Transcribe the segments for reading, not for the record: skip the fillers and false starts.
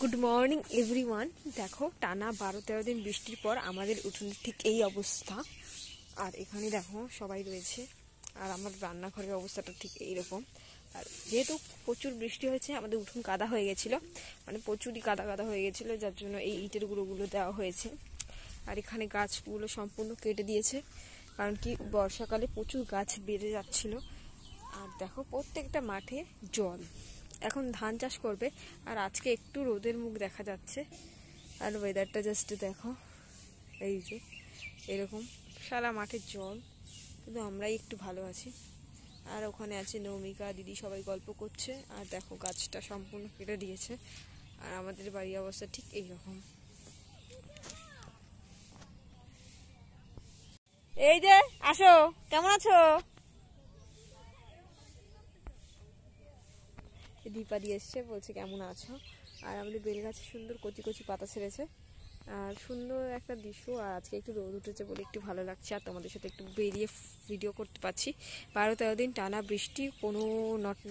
Good morning everyone. দেখো, টানা 12-13 দিন বৃষ্টির পর আমাদের উঠোনের ঠিক এই অবস্থা। আর এখানে দেখো সবাই রয়েছে, আর আমার রান্নাঘরের অবস্থাটা ঠিক এইরকম। আর যেহেতু প্রচুর বৃষ্টি হয়েছে, আমাদের উঠোন কাদা হয়ে গেছিলো, মানে প্রচুরই কাদা কাদা হয়ে গেছিলো, যার জন্য এই ইটের গুঁড়োগুলো দেওয়া হয়েছে। আর এখানে গাছগুলো সম্পূর্ণ কেটে দিয়েছে, কারণ কি বর্ষাকালে প্রচুর গাছ বেড়ে যাচ্ছিল। আর দেখো প্রত্যেকটা মাঠে জল, এখন ধান চাষ করবে। আর আজকে একটু রোদের মুখ দেখা যাচ্ছে, আর ওয়েদারটা জাস্ট দেখো, এই যে এরকম সারা মাঠের জল, কিন্তু আমরাই একটু ভালো আছি। আর ওখানে আছে নৌমিকা দিদি, সবাই গল্প করছে। আর দেখো গাছটা সম্পূর্ণ কেটে দিয়েছে, আর আমাদের বাড়ির অবস্থা ঠিক এইরকম। এই যে আসো, কেমন আছো? দীপা দিয়ে এসছে, বলছে কেমন আছো। আর আমাদের বেল গাছে সুন্দর কচি কচি পাতা ছেড়েছে, আর সুন্দর একটা দৃশ্য। আর আজকে একটু রোদ উঠেছে বলে একটু ভালো লাগছে, আর তোমাদের সাথে একটু বেরিয়ে ভিডিও করতে পারছি। 12-13 দিন টানা বৃষ্টি, কোনো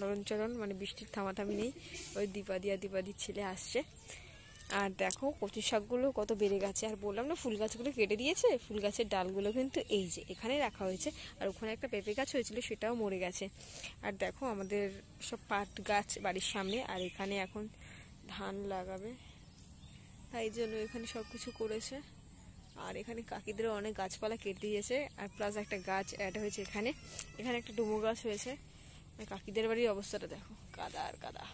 নড়নচড়ন, মানে বৃষ্টির থামাথামি নেই। ওই দীপাদির ছেলে আসছে। আর দেখো কচু শাকগুলো কত বেড়ে গেছে। আর বললাম না, ফুল গাছগুলো কেটে দিয়েছে, ফুল গাছের ডালগুলো কিন্তু এই যে এখানে রাখা হয়েছে। আর ওখানে একটা পেঁপে গাছ হয়েছিল, সেটাও মরে গেছে। আর দেখো আমাদের সব পাট গাছ বাড়ির সামনে, আর এখানে এখন ধান লাগাবে, তাই জন্য এখানে সব কিছু করেছে। আর এখানে কাকিদেরও অনেক গাছপালা কেটে দিয়েছে, আর প্লাস একটা গাছ অ্যাড হয়েছে এখানে। এখানে একটা ডুমো গাছ হয়েছে। কাকিদের বাড়ির অবস্থাটা দেখো, কাদা আর কাদা।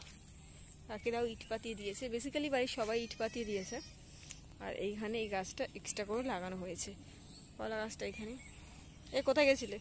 কাকিরাও ইট পাতিয়ে দিয়েছে, বেসিক্যালি বাড়ির সবাই ইট পাতিয়ে দিয়েছে। আর এইখানে এই গাছটা এক্সট্রা করে লাগানো হয়েছে, কলা গাছটা এখানে। কোথায় গেছিলে?